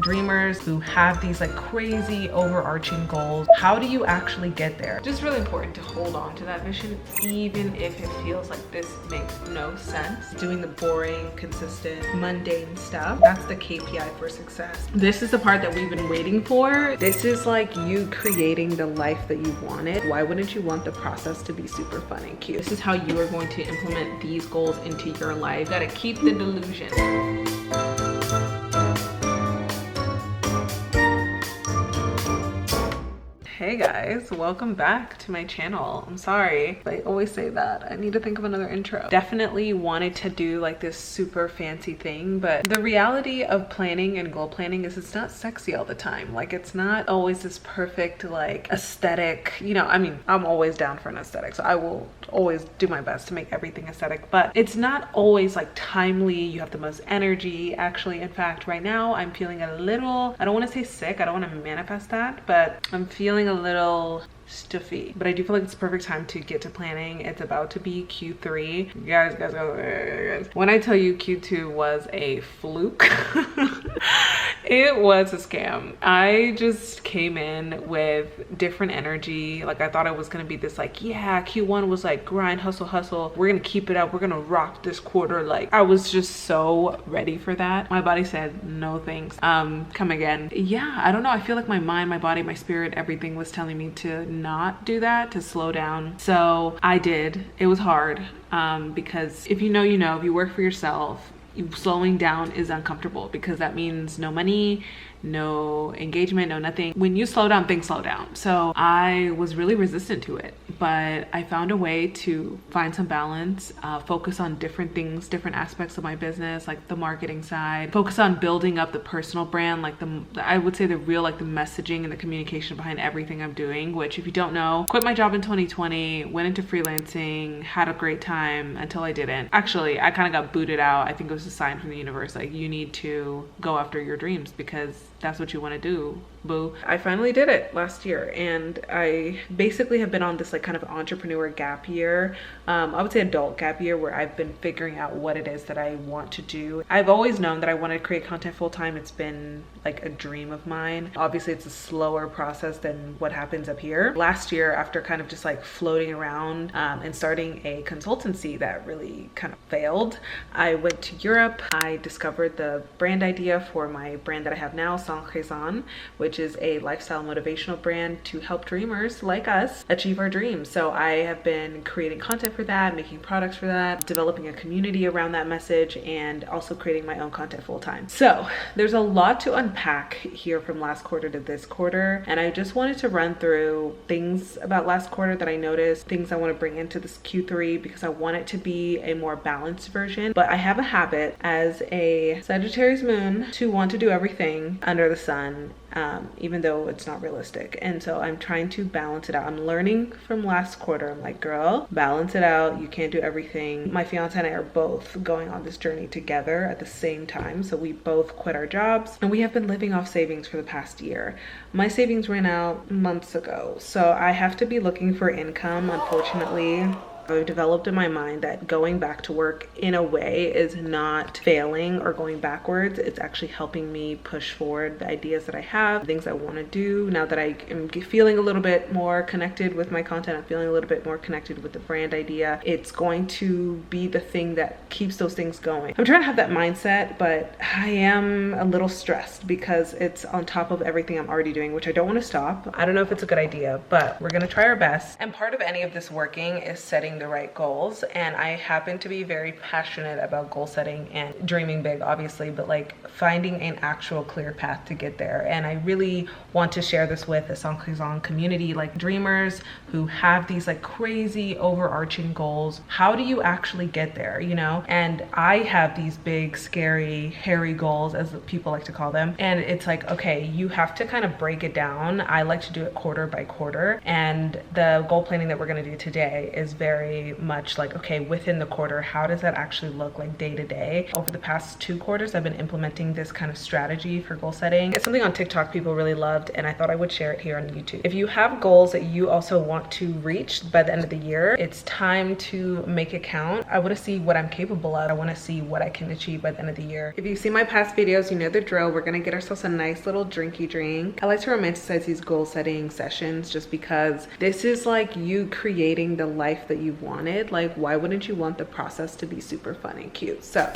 Dreamers who have these like crazy overarching goals, how do you actually get there? Just really important to hold on to that vision, even if it feels like this makes no sense. Doing the boring, consistent, mundane stuff, that's the KPI for success. This is the part that we've been waiting for. This is like you creating the life that you wanted. Why wouldn't you want the process to be super fun and cute? This is how you are going to implement these goals into your life. You gotta keep the delusion. Hey guys, welcome back to my channel. I'm sorry, I always say that. I need to think of another intro. Definitely wanted to do like this super fancy thing, but the reality of planning and goal planning is it's not sexy all the time. Like it's not always this perfect like aesthetic, you know, I mean, I'm always down for an aesthetic, so I will always do my best to make everything aesthetic, but it's not always like timely. You have the most energy. Actually, in fact, right now I'm feeling a little, I don't want to say sick, I don't want to manifest that, but I'm feeling a little stuffy, but I do feel like it's the perfect time to get to planning. It's about to be Q3. Guys. When I tell you Q2 was a fluke, it was a scam. I just came in with different energy. Like I thought I was gonna be this like, yeah, Q1 was like grind, hustle. We're gonna keep it up. We're gonna rock this quarter. Like I was just so ready for that. My body said, no thanks. Come again. Yeah, I don't know. I feel like my mind, my body, my spirit, everything was telling me to not do that, to slow down. So I did. It was hard because if you know, you know, if you work for yourself, slowing down is uncomfortable because that means no money, no engagement, no nothing. When you slow down, things slow down. So I was really resistant to it, but I found a way to find some balance, focus on different things, different aspects of my business, like the marketing side, focus on building up the personal brand, like I would say the real, like the messaging and the communication behind everything I'm doing, which if you don't know, quit my job in 2020, went into freelancing, had a great time until I didn't. Actually, I kind of got booted out. I think it was a sign from the universe, like you need to go after your dreams because that's what you want to do, boo. I finally did it last year, and I basically have been on this like kind of entrepreneur gap year. I would say adult gap year, where I've been figuring out what it is that I want to do. I've always known that I want to create content full time. It's been like a dream of mine. Obviously it's a slower process than what happens up here. Last year, after kind of just like floating around and starting a consultancy that really kind of failed, I went to Europe. I discovered the brand idea for my brand that I have now, which is a lifestyle motivational brand to help dreamers like us achieve our dreams. So I have been creating content for that, making products for that, developing a community around that message, and also creating my own content full time. So there's a lot to unpack here from last quarter to this quarter, and I just wanted to run through things about last quarter that I noticed, things I want to bring into this Q3 because I want it to be a more balanced version. But I have a habit as a Sagittarius moon to want to do everything under the sun, even though it's not realistic. And so I'm trying to balance it out. I'm learning from last quarter. I'm like, girl, balance it out. You can't do everything. My fiance and I are both going on this journey together at the same time. So we both quit our jobs and we have been living off savings for the past year. My savings ran out months ago, so I have to be looking for income, unfortunately. I've developed in my mind that going back to work in a way is not failing or going backwards. It's actually helping me push forward the ideas that I have, things I want to do. Now that I am feeling a little bit more connected with my content, I'm feeling a little bit more connected with the brand idea. It's going to be the thing that keeps those things going. I'm trying to have that mindset, but I am a little stressed because it's on top of everything I'm already doing, which I don't want to stop. I don't know if it's a good idea, but we're going to try our best. And part of any of this working is setting the right goals, and I happen to be very passionate about goal setting and dreaming big, obviously, but like finding an actual clear path to get there. And I really want to share this with the Sankrizan community, like dreamers who have these like crazy overarching goals. How do you actually get there, you know? And I have these big, scary, hairy goals, as people like to call them, and it's like, okay, you have to kind of break it down. I like to do it quarter by quarter, and the goal planning that we're going to do today is very very much like, okay, within the quarter, how does that actually look like day to day? Over the past 2 quarters, I've been implementing this kind of strategy for goal setting. It's something on TikTok people really loved, and I thought I would share it here on YouTube. If you have goals that you also want to reach by the end of the year, it's time to make it count. I want to see what I'm capable of. I want to see what I can achieve by the end of the year. If you've seen my past videos, you know the drill. We're gonna get ourselves a nice little drinky drink. I like to romanticize these goal setting sessions just because this is like you creating the life that you've wanted. Like, why wouldn't you want the process to be super fun and cute? So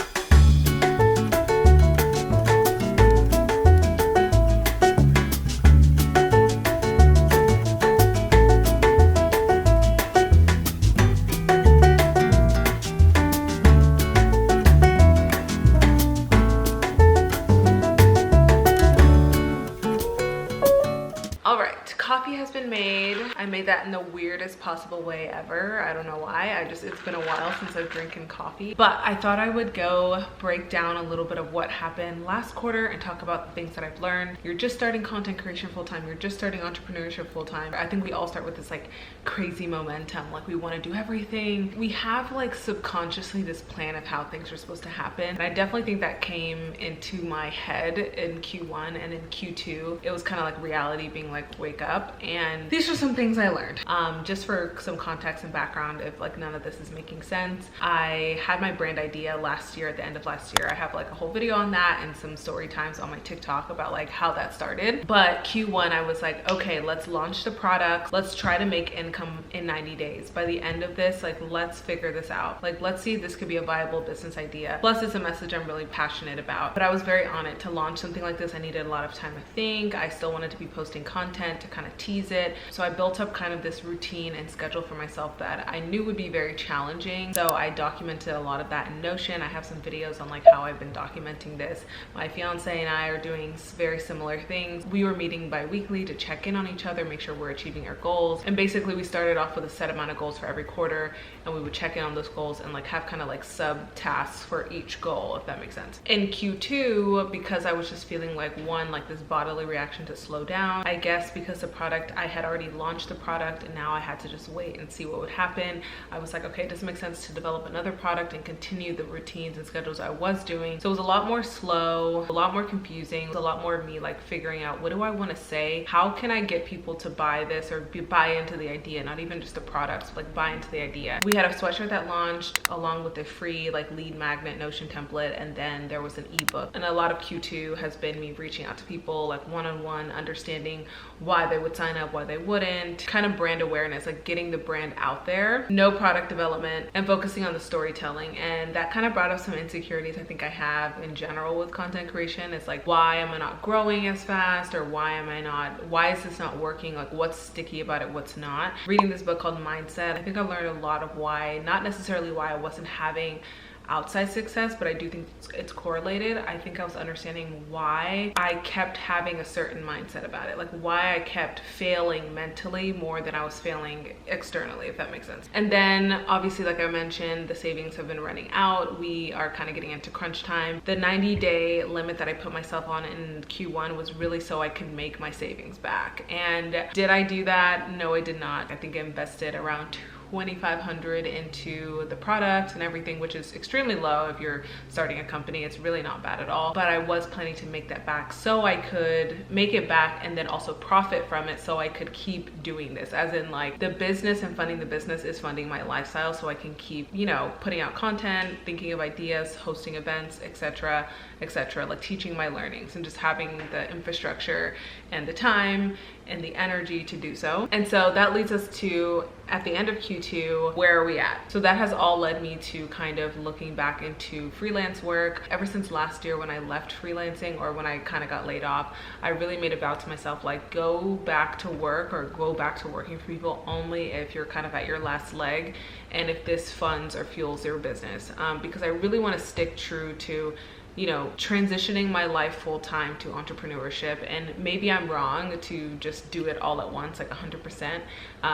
coffee has been made. I made that in the weirdest possible way ever. I don't know why. It's been a while since I've drinking coffee, but I thought I would go break down a little bit of what happened last quarter and talk about the things that I've learned. You're just starting content creation full-time. You're just starting entrepreneurship full-time. I think we all start with this like crazy momentum. Like we want to do everything. We have like subconsciously this plan of how things are supposed to happen. And I definitely think that came into my head in Q1, and in Q2, it was kind of like reality being like, wake up. And these are some things I learned. Just for some context and background, if like none of this is making sense, I had my brand idea last year, at the end of last year. I have like a whole video on that and some story times on my TikTok about like how that started. But Q1, I was like, okay, let's launch the product. Let's try to make income in 90 days. By the end of this, like, let's figure this out. Like, let's see if this could be a viable business idea. Plus, it's a message I'm really passionate about. But I was very on it. To launch something like this, I needed a lot of time to think. I still wanted to be posting content to kind of tease it. So I built up kind of this routine and schedule for myself that I knew would be very challenging. So I documented a lot of that in Notion. I have some videos on like how I've been documenting this. My fiance and I are doing very similar things. We were meeting bi-weekly to check in on each other, make sure we're achieving our goals. And basically we started off with a set amount of goals for every quarter, and we would check in on those goals and like have kind of like sub tasks for each goal, if that makes sense. In Q2, because I was just feeling like like this bodily reaction to slow down, I guess because the product, I had already launched the product and now I had to just wait and see what would happen. I was like, okay, it doesn't make sense to develop another product and continue the routines and schedules I was doing. So it was a lot more slow, a lot more confusing. It was a lot more of me like figuring out, what do I want to say? How can I get people to buy this or buy into the idea? Not even just the products, but like buy into the idea. We had a sweatshirt that launched along with a free like lead magnet Notion template, and then there was an ebook. And a lot of Q2 has been me reaching out to people like one-on-one, understanding why they would sign up, why they wouldn't, kind of brand awareness, like getting the brand out there, no product development, and focusing on the storytelling. And that kind of brought up some insecurities I think I have in general with content creation. It's like, why am I not growing as fast? Or why is this not working? Like, what's sticky about it, what's not? Reading this book called Mindset, I think I learned a lot of why, not necessarily why I wasn't having outside success, but I do think it's correlated. I think I was understanding why I kept having a certain mindset about it, like why I kept failing mentally more than I was failing externally, if that makes sense. And then obviously, like I mentioned, the savings have been running out. We are kind of getting into crunch time. The 90-day limit that I put myself on in Q1 was really so I could make my savings back. And did I do that? No, I did not. I think I invested around $2,500 into the product and everything, which is extremely low if you're starting a company. It's really not bad at all. But I was planning to make that back so I could make it back and then also profit from it, so I could keep doing this. As in, like, the business and funding the business is funding my lifestyle, so I can keep, you know, putting out content, thinking of ideas, hosting events, etc., etc., like teaching my learnings and just having the infrastructure and the time and the energy to do so. And so that leads us to, at the end of Q2, where are we at? So that has all led me to kind of looking back into freelance work. Ever since last year when I left freelancing, or when I kind of got laid off, I really made a vow to myself, like, go back to work or go back to working for people only if you're kind of at your last leg and if this funds or fuels your business. Because I really want to stick true to you know, transitioning my life full time to entrepreneurship. And maybe I'm wrong to just do it all at once, like 100%,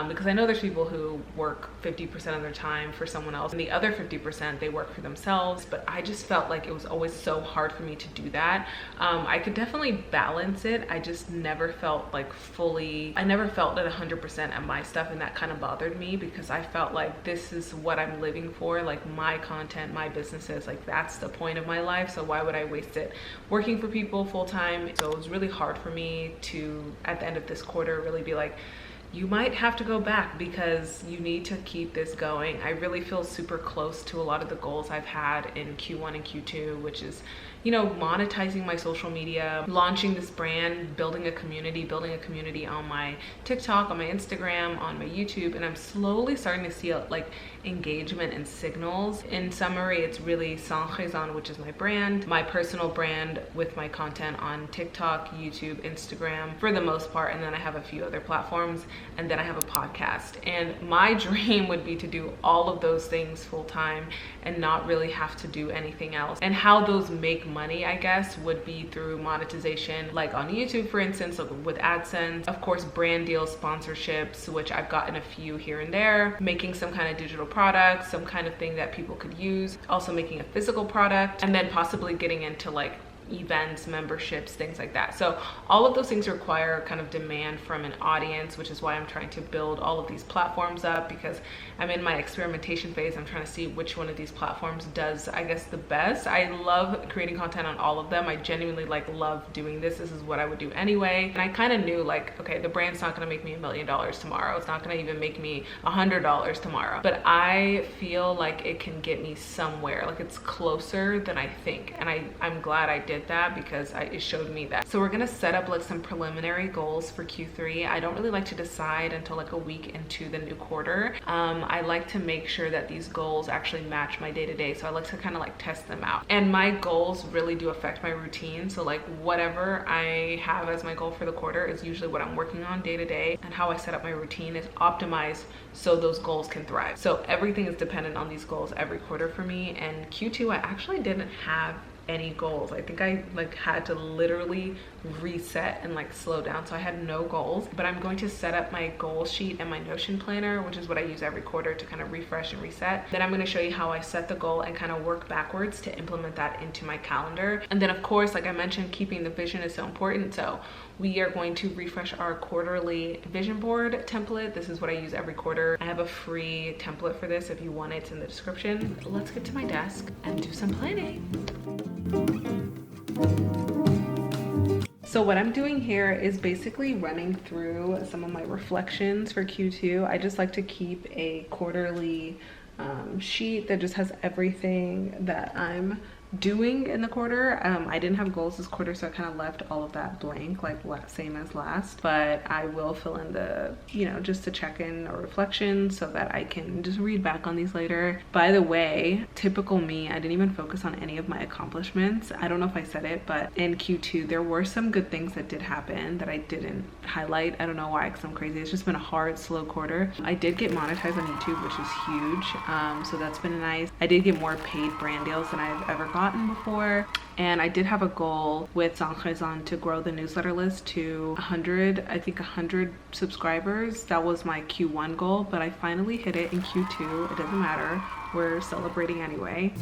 because I know there's people who work 50% of their time for someone else and the other 50% they work for themselves. But I just felt like it was always so hard for me to do that. I could definitely balance it. I just never felt like I never felt at 100% at my stuff, and that kind of bothered me because I felt like this is what I'm living for, like my content, my businesses, like that's the point of my life. So why would I waste it working for people full time? So it was really hard for me to, at the end of this quarter, really be like, you might have to go back because you need to keep this going. I really feel super close to a lot of the goals I've had in Q1 and Q2, which is, you know, monetizing my social media, launching this brand, building a community on my TikTok, on my Instagram, on my YouTube, and I'm slowly starting to see like engagement and signals. In summary, it's really Sans Raison, which is my brand, my personal brand with my content on TikTok, YouTube, Instagram for the most part, and then I have a few other platforms, and then I have a podcast. And my dream would be to do all of those things full time and not really have to do anything else. And how those make money, I guess, would be through monetization, like on YouTube, for instance, like with AdSense, of course, brand deals, sponsorships, which I've gotten a few here and there, making some kind of digital product, some kind of thing that people could use, also making a physical product, and then possibly getting into like events, memberships, things like that. So all of those things require kind of demand from an audience, which is why I'm trying to build all of these platforms up, because I'm in my experimentation phase. I'm trying to see which one of these platforms does, I guess, the best. I love creating content on all of them. I genuinely love doing this. This is what I would do anyway. And I kind of knew like, okay, the brand's not going to make me $1 million tomorrow. It's not going to even make me $100 tomorrow, but I feel like it can get me somewhere. Like it's closer than I think. And I'm glad I did that because it showed me that. So we're gonna set up like some preliminary goals for Q3. I don't really like to decide until like a week into the new quarter. I like to make sure that these goals actually match my day-to-day. So I like to kind of like test them out. And my goals really do affect my routine. So like whatever I have as my goal for the quarter is usually what I'm working on day-to-day, and how I set up my routine is optimized so those goals can thrive. So everything is dependent on these goals every quarter for me. And Q2, I actually didn't have any goals. I think I like had to literally reset and like slow down, so I had no goals. But I'm going to set up my goal sheet and my Notion planner, which is what I use every quarter to kind of refresh and reset. Then I'm going to show you how I set the goal and kind of work backwards to implement that into my calendar. And then of course, like I mentioned, keeping the vision is so important. So we are going to refresh our quarterly vision board template. This is what I use every quarter. I have a free template for this if you want it. It's in the description. Let's get to my desk and do some planning. So what I'm doing here is basically running through some of my reflections for Q2. I just like to keep a quarterly sheet that just has everything that I'm doing in the quarter. I didn't have goals this quarter, so I kind of left all of that blank, like same as last, but I will fill in the, you know, just to check in or reflection so that I can just read back on these later. By the way, typical me, I didn't even focus on any of my accomplishments. I don't know if I said it, but in Q2 there were some good things that did happen that I didn't highlight. I don't know why, because I'm crazy. It's just been a hard, slow quarter. I did get monetized on YouTube, which is huge, so that's been nice. I did get more paid brand deals than I've ever gotten before, and I did have a goal with Sans Raison to grow the newsletter list to 100 subscribers. That was my Q1 goal, but I finally hit it in Q2. It doesn't matter, we're celebrating anyway.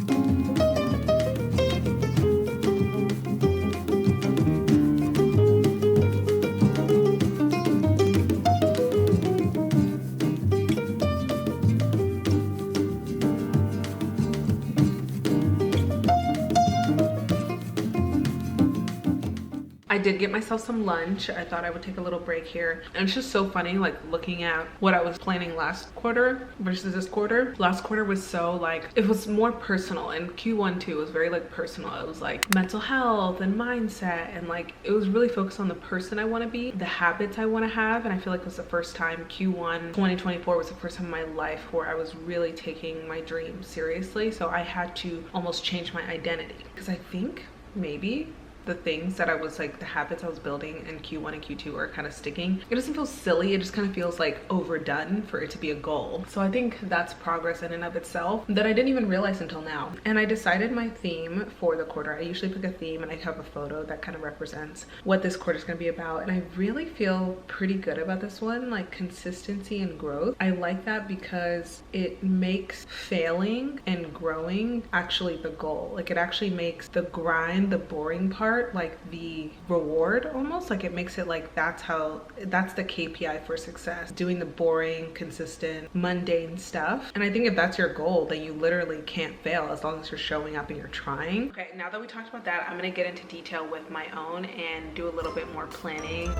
I did get myself some lunch. I thought I would take a little break here. And it's just so funny, like looking at what I was planning last quarter versus this quarter. Last quarter was so like, it was more personal, and Q1 too was very like personal. It was like mental health and mindset, and like it was really focused on the person I want to be, the habits I want to have. And I feel like it was the first time, Q1 2024 was the first time in my life where I was really taking my dreams seriously. So I had to almost change my identity, because I think maybe the things that I was like, the habits I was building in Q1 and Q2 are kind of sticking. It doesn't feel silly, it just kind of feels like overdone for it to be a goal. So I think that's progress in and of itself that I didn't even realize until now. And I decided my theme for the quarter. I usually pick a theme and I have a photo that kind of represents what this quarter is going to be about, and I really feel pretty good about this one, like consistency and growth. I like that because it makes failing and growing actually the goal. Like it actually makes the grind, the boring part, like the reward almost. Like it makes it like that's the KPI for success, doing the boring, consistent, mundane stuff. And I think if that's your goal, then you literally can't fail as long as you're showing up and you're trying. Okay, now that we talked about that, I'm gonna get into detail with my own and do a little bit more planning.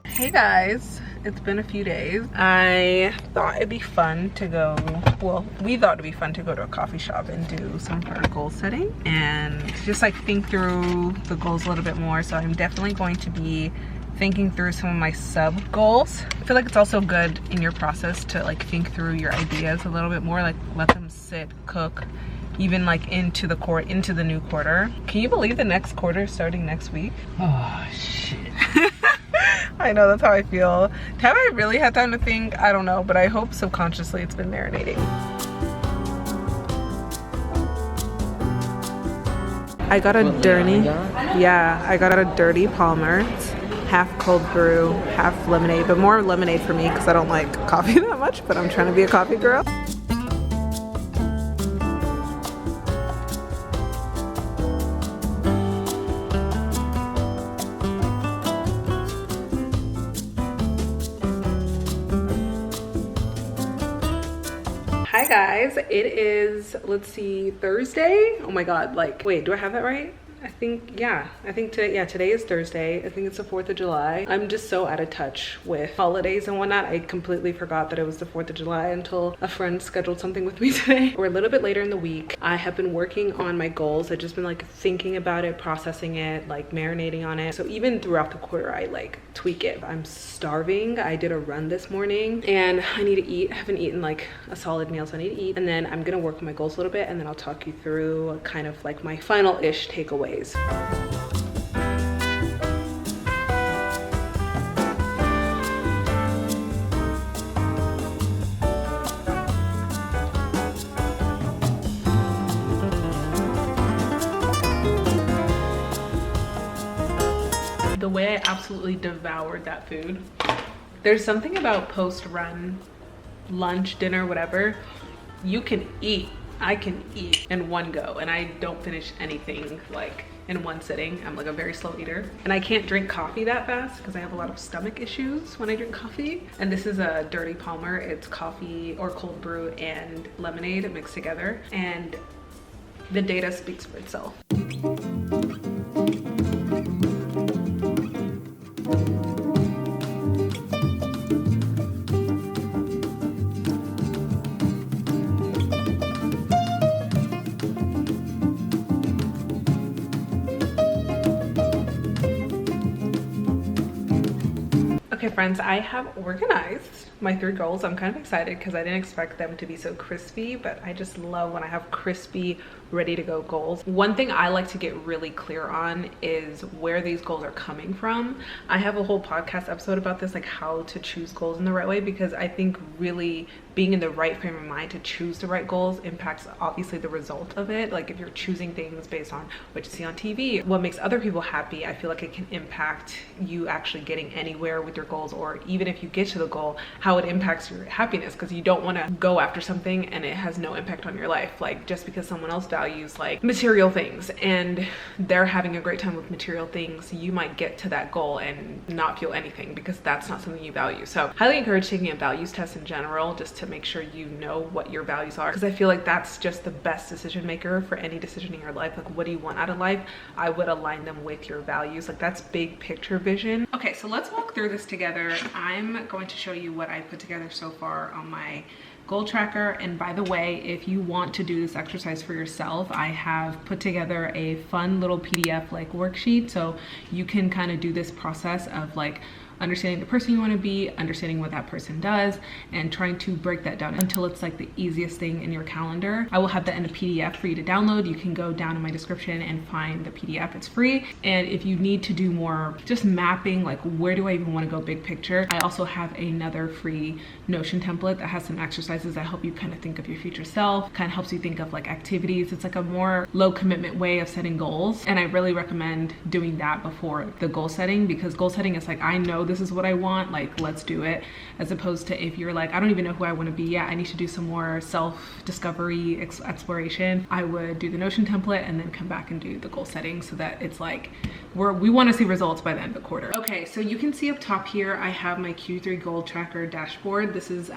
Hey guys, it's been a few days. I thought it'd be fun to go, well, we thought it'd be fun to go to a coffee shop and do some of our goal setting and just like think through the goals a little bit more. So I'm definitely going to be thinking through some of my sub goals. I feel like it's also good in your process to like think through your ideas a little bit more, like let them sit, cook, even like into the new quarter. Can you believe the next quarter is starting next week? Oh shit. I know, that's how I feel. Have I really had time to think? I don't know, but I hope subconsciously it's been marinating. I got a I got a dirty Palmer. It's half cold brew, half lemonade, but more lemonade for me because I don't like coffee that much, but I'm trying to be a coffee girl. Hi guys, it is, let's see, Thursday? Oh my god, like, wait, do I have that right? I think, yeah, I think today is Thursday. I think it's the 4th of July. I'm just so out of touch with holidays and whatnot. I completely forgot that it was the 4th of July until a friend scheduled something with me today. We're a little bit later in the week. I have been working on my goals. I've just been like thinking about it, processing it, like marinating on it. So even throughout the quarter, I like tweak it. I'm starving. I did a run this morning and I need to eat. I haven't eaten like a solid meal, so I need to eat. And then I'm gonna work on my goals a little bit and then I'll talk you through kind of like my final-ish takeaways. The way I absolutely devoured that food. There's something about post-run, lunch, dinner, whatever, you can eat. I can eat in one go and I don't finish anything like in one sitting. I'm like a very slow eater and I can't drink coffee that fast because I have a lot of stomach issues when I drink coffee. And this is a dirty Palmer. It's coffee or cold brew and lemonade mixed together and the data speaks for itself. Okay friends, I have organized my 3 goals. I'm kind of excited because I didn't expect them to be so crispy, but I just love when I have crispy, ready to go goals. One thing I like to get really clear on is where these goals are coming from. I have a whole podcast episode about this, like how to choose goals in the right way, because I think really being in the right frame of mind to choose the right goals impacts obviously the result of it. Like if you're choosing things based on what you see on TV, what makes other people happy, I feel like it can impact you actually getting anywhere with your goals, or even if you get to the goal, how it impacts your happiness, because you don't want to go after something and it has no impact on your life. Like just because someone else values like material things and they're having a great time with material things, you might get to that goal and not feel anything because that's not something you value. So highly encourage taking a values test in general, just to make sure you know what your values are, because I feel like that's just the best decision maker for any decision in your life. Like what do you want out of life? I would align them with your values. Like that's big picture vision. Okay, so let's walk through this together. I'm going to show you what I put together so far on my goal tracker. And by the way, if you want to do this exercise for yourself, I have put together a fun little PDF like worksheet, so you can kind of do this process of like understanding the person you want to be, understanding what that person does, and trying to break that down until it's like the easiest thing in your calendar. I will have that in a PDF for you to download. You can go down in my description and find the PDF. It's free. And if you need to do more just mapping, like where do I even want to go big picture, I also have another free Notion template that has some exercises that help you kind of think of your future self, kind of helps you think of like activities. It's like a more low commitment way of setting goals. And I really recommend doing that before the goal setting, because goal setting is like, I know this is what I want, like let's do it, as opposed to if you're like, I don't even know who I want to be yet, I need to do some more self-discovery exploration, I would do the Notion template and then come back and do the goal setting, so that it's like we want to see results by the end of the quarter. Okay, so you can see up top here I have my Q3 goal tracker dashboard. This is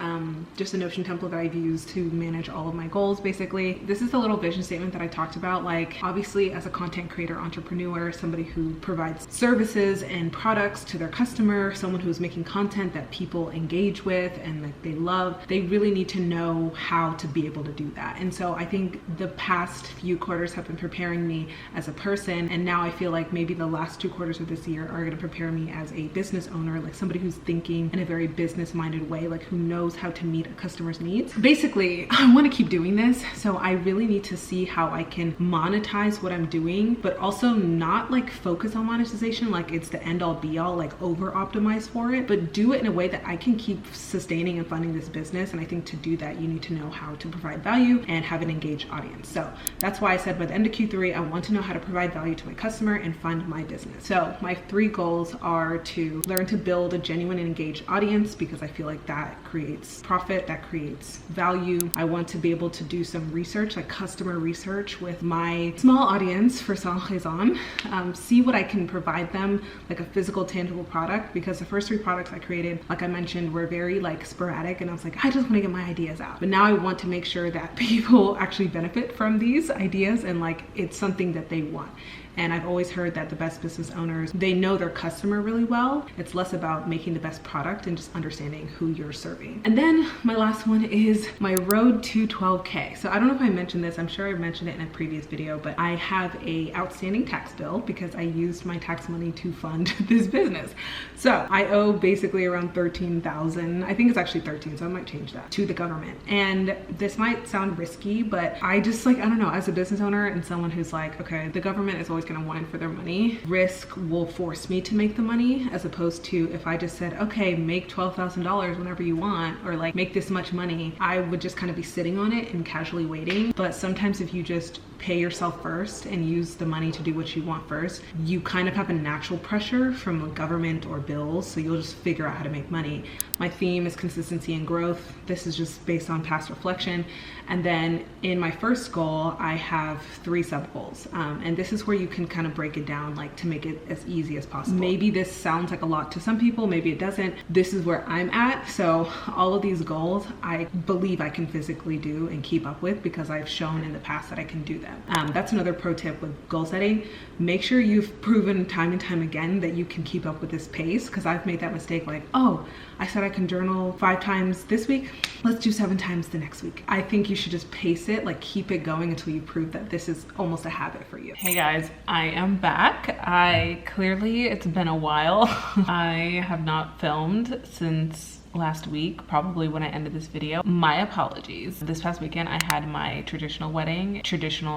just a Notion template that I've used to manage all of my goals. Basically, this is the little vision statement that I talked about. Like, obviously as a content creator, entrepreneur, somebody who provides services and products to their customer, someone who's making content that people engage with and like they love, they really need to know how to be able to do that. And so I think the past few quarters have been preparing me as a person, and now I feel like maybe the last 2 quarters of this year are going to prepare me as a business owner, like somebody who's thinking in a very business minded way, like who knows how to meet a customer's needs. Basically, I want to keep doing this, so I really need to see how I can monetize what I'm doing, but also not like focus on monetization like it's the end all be all, like over optimize for it, but do it in a way that I can keep sustaining and funding this business. And I think to do that, you need to know how to provide value and have an engaged audience. So that's why I said by the end of Q3, I want to know how to provide value to my customer and fund my business. So my 3 goals are to learn to build a genuine and engaged audience, because I feel like that creates profit, that creates value. I want to be able to do some research, like customer research with my small audience for Sans Raison, see what I can provide them, like a physical, tangible product, because the first 3 products I created, like I mentioned, were very like sporadic, and I was like, I just want to get my ideas out. But now I want to make sure that people actually benefit from these ideas and like it's something that they want. And I've always heard that the best business owners, they know their customer really well. It's less about making the best product and just understanding who you're serving. And then my last one is my road to 12K. So I don't know if I mentioned this, I'm sure I mentioned it in a previous video, but I have a outstanding tax bill because I used my tax money to fund this business. So I owe basically around 13,000, I think it's actually 13, so I might change that, to the government. And this might sound risky, but I just like, I don't know, as a business owner and someone who's like, okay, the government is always gonna whine for their money. Risk will force me to make the money, as opposed to if I just said, okay, make $12,000 whenever you want, or like make this much money, I would just kind of be sitting on it and casually waiting. But sometimes if you just pay yourself first and use the money to do what you want first, you kind of have a natural pressure from a government or bills, so you'll just figure out how to make money. My theme is consistency and growth. This is just based on past reflection. And then in my first goal, I have 3 sub goals. And this is where you can kind of break it down, like to make it as easy as possible. Maybe this sounds like a lot to some people, maybe it doesn't. This is where I'm at. So all of these goals, I believe I can physically do and keep up with because I've shown in the past that I can do them. That's another pro tip with goal setting. Make sure you've proven time and time again that you can keep up with this pace, because I've made that mistake, like, oh, I said I can journal 5 times this week, let's do 7 times the next week. I think you should just pace it, like keep it going until you prove that this is almost a habit for you. Hey guys, I am back. It's been a while. I have not filmed since last week, probably when I ended this video. My apologies. This past weekend I had my traditional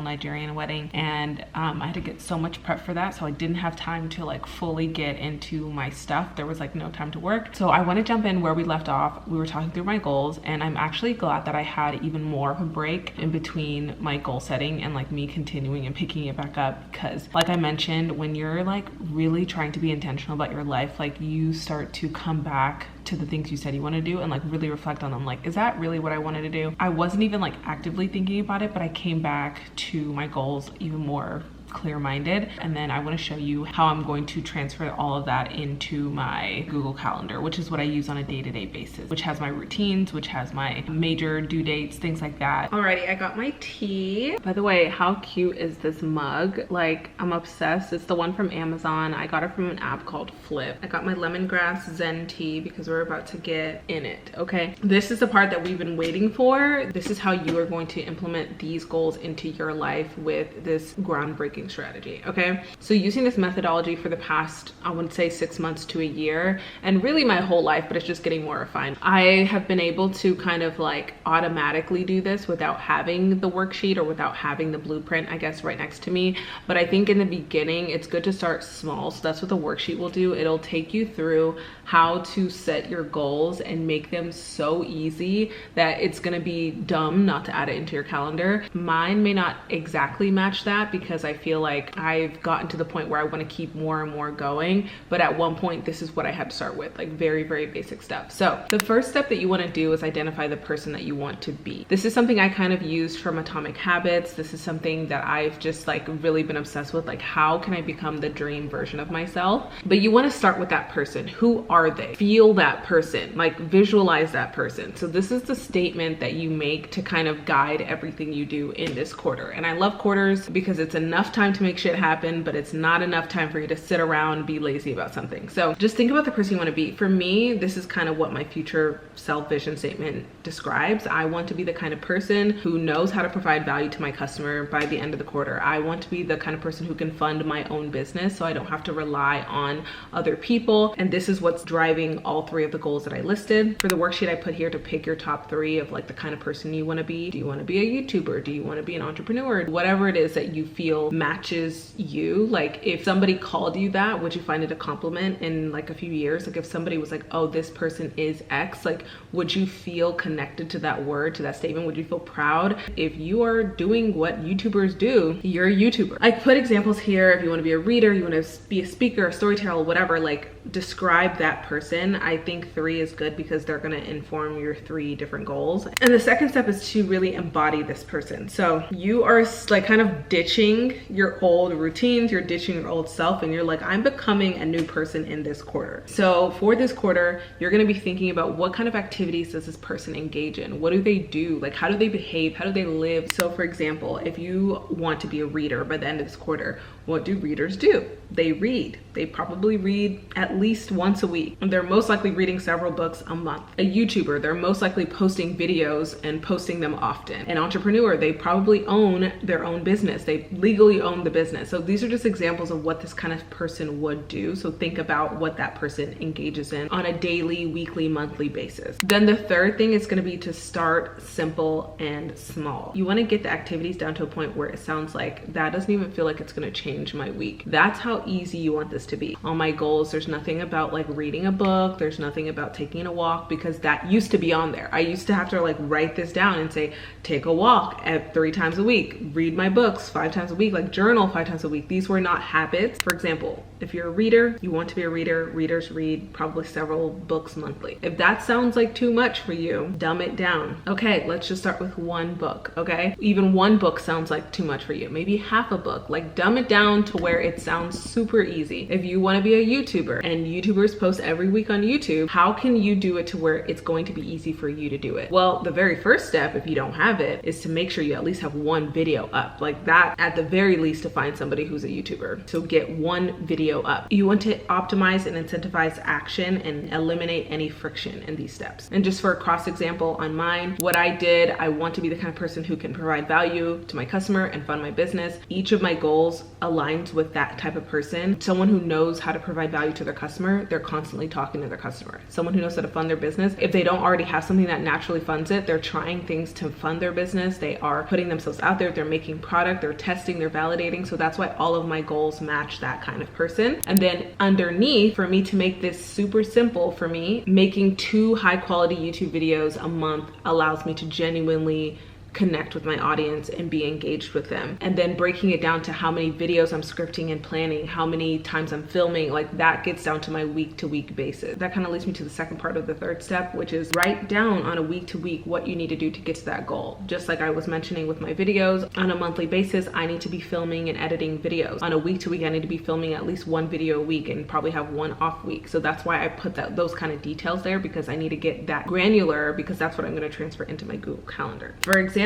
Nigerian wedding, and I had to get so much prep for that, so I didn't have time to like fully get into my stuff. There was like no time to work. So I want to jump in where we left off. We were talking through my goals, and I'm actually glad that I had even more of a break in between my goal setting and like me continuing and picking it back up, because like I mentioned, when you're like really trying to be intentional about your life, like you start to come back to the things you said you want to do and like really reflect on them. Like, is that really what I wanted to do? I wasn't even like actively thinking about it, but I came back to my goals even more clear-minded. And then I want to show you how I'm going to transfer all of that into my Google Calendar, which is what I use on a day-to-day basis, which has my routines, which has my major due dates, things like that. Alrighty, I got my tea. By the way, how cute is this mug? Like, I'm obsessed. It's the one from Amazon. I got it from an app called Flip. I got my lemongrass Zen tea because we're about to get in it, okay? This is the part that we've been waiting for. This is how you are going to implement these goals into your life with this groundbreaking working strategy, okay? So using this methodology for the past, I would say 6 months to a year, and really my whole life, but it's just getting more refined. I have been able to kind of like automatically do this without having the worksheet or without having the blueprint, I guess, right next to me. But I think in the beginning, it's good to start small. So that's what the worksheet will do. It'll take you through how to set your goals and make them so easy that it's gonna be dumb not to add it into your calendar. Mine may not exactly match that because I feel like I've gotten to the point where I want to keep more and more going, but at one point this is what I had to start with, like very, very basic stuff. So the first step that you want to do is identify the person that you want to be. This is something I kind of used from Atomic Habits. This is something that I've just like really been obsessed with, like how can I become the dream version of myself? But you want to start with that person. Who are they? Feel that person, like visualize that person. So this is the statement that you make to kind of guide everything you do in this quarter. And I love quarters because it's enough time to make shit happen, but it's not enough time for you to sit around and be lazy about something. So just think about the person you want to be. For me, this is kind of what my future self vision statement describes. I want to be the kind of person who knows how to provide value to my customer by the end of the quarter. I want to be the kind of person who can fund my own business so I don't have to rely on other people. And this is what's driving all 3 of the goals that I listed. For the worksheet, I put here to pick your top 3 of like the kind of person you want to be. Do you want to be a YouTuber? Do you want to be an entrepreneur? Whatever it is that you feel matches you. Like if somebody called you that, would you find it a compliment in like a few years? Like if somebody was like, oh, this person is X, like would you feel connected to that word, to that statement? Would you feel proud? If you are doing what YouTubers do, you're a YouTuber. I put examples here. If you want to be a reader, you want to be a speaker, a storyteller, whatever, like describe that person. I think 3 is good because they're going to inform your 3 different goals. And the second step is to really embody this person. So you are like kind of ditching your old routines, you're ditching your old self, and you're like, I'm becoming a new person in this quarter. So for this quarter, you're going to be thinking about what kind of activities does this person engage in? What do they do? Like how do they behave? How do they live? So for example, if you want to be a reader by the end of this quarter, what do readers do? They read. They probably read at least once a week. They're most likely reading several books a month. A YouTuber, they're most likely posting videos and posting them often. An entrepreneur, they probably own their own business. They legally own the business. So these are just examples of what this kind of person would do. So think about what that person engages in on a daily, weekly, monthly basis. Then the third thing is going to be to start simple and small. You want to get the activities down to a point where it sounds like that doesn't even feel like it's going to change my week. That's how easy you want this to be. On my goals, there's nothing about like reading a book. There's nothing about taking a walk because that used to be on there. I used to have to like write this down and say, take a walk at 3 times a week, read my books 5 times a week, like journal 5 times a week. These were not habits. For example, if you're a reader, you want to be a reader, readers read probably several books monthly. If that sounds like too much for you, dumb it down. Okay, let's just start with 1 book, okay? Even 1 book sounds like too much for you. Maybe half a book, like dumb it down to where it sounds super easy. If you want to be a YouTuber and YouTubers post every week on YouTube, how can you do it to where it's going to be easy for you to do it? Well, the very first step, if you don't have it, is to make sure you at least have 1 video up. Like that, at the very least, to find somebody who's a YouTuber. So get 1 video up. You want to optimize and incentivize action and eliminate any friction in these steps. And just for a cross example on mine, what I did, I want to be the kind of person who can provide value to my customer and fund my business. Each of my goals aligns with that type of person. Someone who knows how to provide value to their customer, they're constantly talking to their customer. Someone who knows how to fund their business, if they don't already have something that naturally funds it, they're trying things to fund their business. They are putting themselves out there. They're making product, they're testing, they're validating. So that's why all of my goals match that kind of person. And then underneath, for me to make this super simple for me, making 2 high quality YouTube videos a month allows me to genuinely connect with my audience and be engaged with them. And then breaking it down to how many videos I'm scripting and planning, how many times I'm filming, like that gets down to my week to week basis. That kind of leads me to the second part of the third step, which is write down on a week to week what you need to do to get to that goal. Just like I was mentioning with my videos, on a monthly basis, I need to be filming and editing videos. On a week to week, I need to be filming at least 1 video a week and probably have 1 off week. So that's why I put those kind of details there, because I need to get that granular, because that's what I'm going to transfer into my Google Calendar. For example,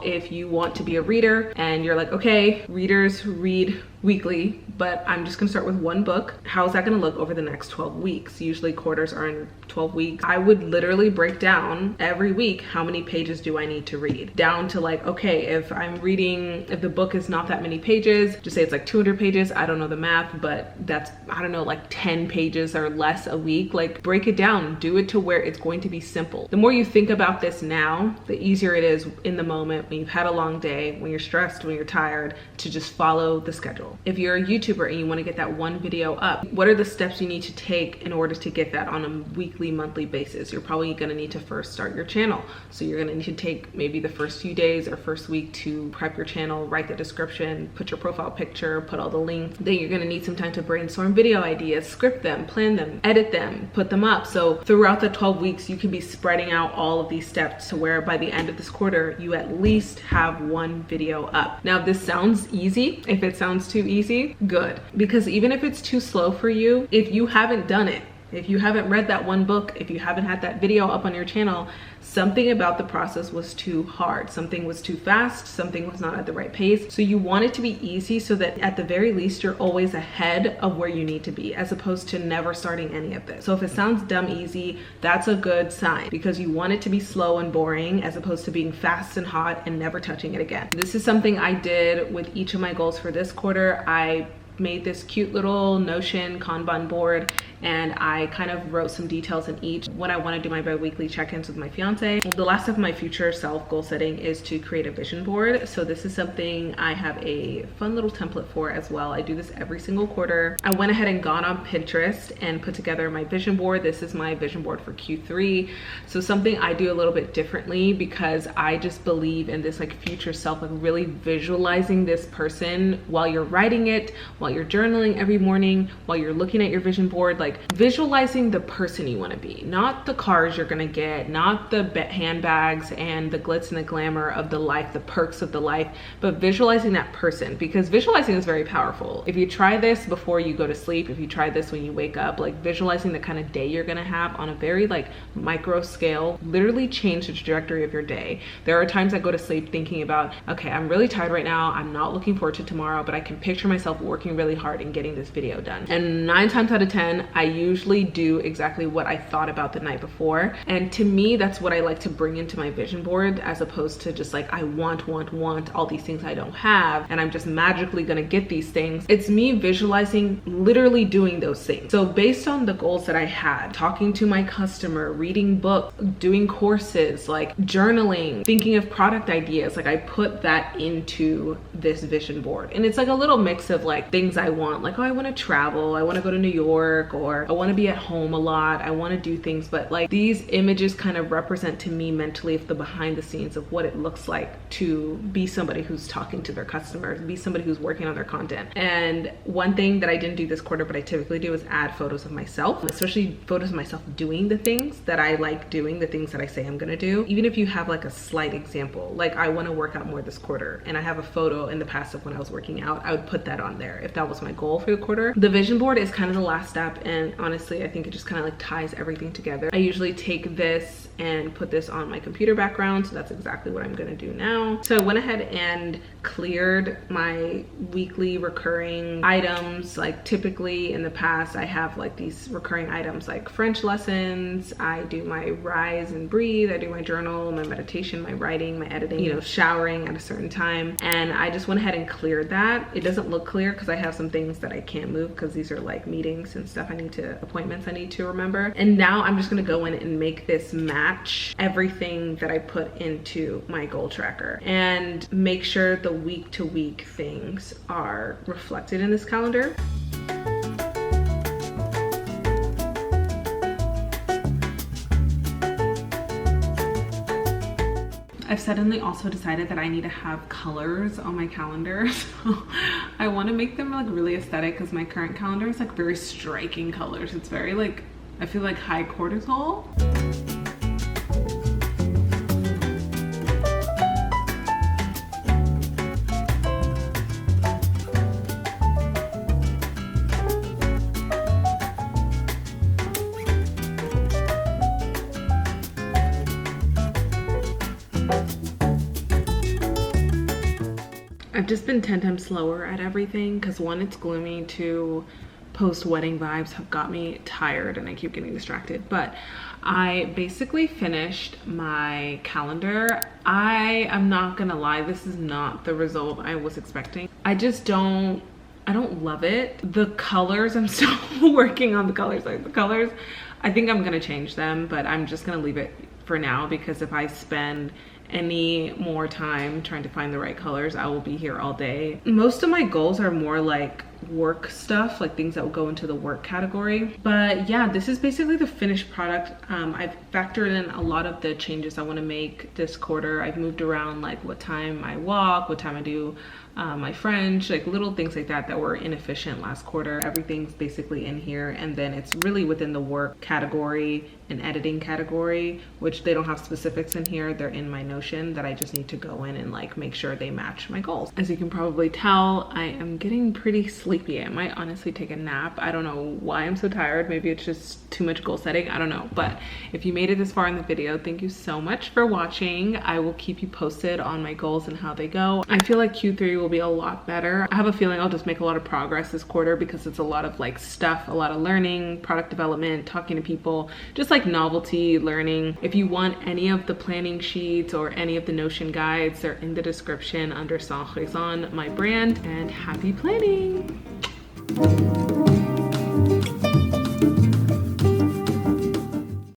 if you want to be a reader and you're like, okay, readers read weekly, but I'm just gonna start with one book. How is that gonna look over the next 12 weeks? Usually quarters are in 12 weeks. I would literally break down every week, how many pages do I need to read? Down to like, okay, if the book is not that many pages, just say it's like 200 pages, I don't know the math, but that's, I don't know, like 10 pages or less a week. Like break it down, do it to where it's going to be simple. The more you think about this now, the easier it is in the moment when you've had a long day, when you're stressed, when you're tired, to just follow the schedule. If you're a YouTuber and you want to get that one video up, what are the steps you need to take in order to get that on a weekly, monthly basis? You're probably going to need to first start your channel. So you're going to need to take maybe the first few days or first week to prep your channel, write the description, put your profile picture, put all the links. Then you're going to need some time to brainstorm video ideas, script them, plan them, edit them, put them up. So throughout the 12 weeks, you can be spreading out all of these steps to where by the end of this quarter, you at least have one video up. Now, if this sounds easy, if it sounds too easy, good. Because even if it's too slow for you, if you haven't done it, if you haven't read that one book, if you haven't had that video up on your channel, something about the process was too hard. Something was too fast. Something was not at the right pace. So you want it to be easy so that at the very least, you're always ahead of where you need to be, as opposed to never starting any of this. So if it sounds dumb easy, that's a good sign, because you want it to be slow and boring as opposed to being fast and hot and never touching it again. This is something I did with each of my goals for this quarter. I made this cute little Notion Kanban board, and I kind of wrote some details in each. What I want to do my bi-weekly check-ins with my fiance. The last of my future self goal setting is to create a vision board. So this is something I have a fun little template for as well. I do this every single quarter. I went ahead and gone on Pinterest and put together my vision board. This is my vision board for Q3. So something I do a little bit differently, because I just believe in this like future self, like really visualizing this person while you're writing it, while you're journaling every morning, while you're looking at your vision board, like visualizing the person you want to be, not the cars you're gonna get, not the handbags and the glitz and the glamour of the life, the perks of the life, but visualizing that person, because visualizing is very powerful. If you try this before you go to sleep, if you try this when you wake up, like visualizing the kind of day you're gonna have on a very like micro scale, literally change the trajectory of your day. There are times I go to sleep thinking about, okay, I'm really tired right now, I'm not looking forward to tomorrow, but I can picture myself working really hard and getting this video done. And 9 times out of 10, I usually do exactly what I thought about the night before. And to me, that's what I like to bring into my vision board, as opposed to just like, I want all these things I don't have, and I'm just magically gonna get these things. It's me visualizing literally doing those things. So based on the goals that I had, talking to my customer, reading books, doing courses, like journaling, thinking of product ideas, like I put that into this vision board. And it's like a little mix of like things I want, like, oh, I want to travel, I want to go to New York, or I want to be at home a lot, I want to do things. But like these images kind of represent to me mentally the behind the scenes of what it looks like to be somebody who's talking to their customers, be somebody who's working on their content. And one thing that I didn't do this quarter, but I typically do, is add photos of myself, especially photos of myself doing the things that I like doing, the things that I say I'm gonna do. Even if you have like a slight example, like I want to work out more this quarter, and I have a photo in the past of when I was working out, I would put that on there if that was my goal for the quarter. The vision board is kind of the last step, and honestly, I think it just kind of like ties everything together. I usually take this and put this on my computer background, so that's exactly what I'm gonna do now. So I went ahead and cleared my weekly recurring items. Like typically in the past, I have like these recurring items like French lessons, I do my rise and breathe, I do my journal, my meditation, my writing, my editing, you know, showering at a certain time. And I just went ahead and cleared that. It doesn't look clear because I have some things that I can't move, because these are like meetings and stuff appointments I need to remember. And now I'm just gonna go in and make this match everything that I put into my goal tracker, and make sure the week to week things are reflected in this calendar. I've suddenly also decided that I need to have colors on my calendar. So I want to make them like really aesthetic, because my current calendar is like very striking colors. It's very like, I feel like high cortisol. I've just been 10 times slower at everything because one, it's gloomy, two, post-wedding vibes have got me tired and I keep getting distracted. But I basically finished my calendar. I am not gonna lie, this is not the result I was expecting. I don't love it. The colors, I'm still working on the colors. Like the colors, I think I'm gonna change them, but I'm just gonna leave it for now because if I spend any more time trying to find the right colors, I will be here all day. Most of my goals are more like work stuff, like things that will go into the work category. But yeah, this is basically the finished product. I've factored in a lot of the changes I want to make this quarter. I've moved around like what time I walk, what time I do my French, like little things like that that were inefficient last quarter. Everything's basically in here, and then it's really within the work category and editing category, which they don't have specifics in here. They're in my Notion that I just need to go in and like make sure they match my goals. As you can probably tell, I am getting pretty sleepy. I might honestly take a nap. I don't know why I'm so tired. Maybe it's just too much goal setting. I don't know. But if you made it this far in the video, thank you so much for watching. I will keep you posted on my goals and how they go. I feel like Q3 will be a lot better. I have a feeling I'll just make a lot of progress this quarter because it's a lot of like stuff, a lot of learning, product development, talking to people, just like novelty learning. If you want any of the planning sheets or any of the Notion guides, they're in the description under Sans Raison, my brand, and happy planning.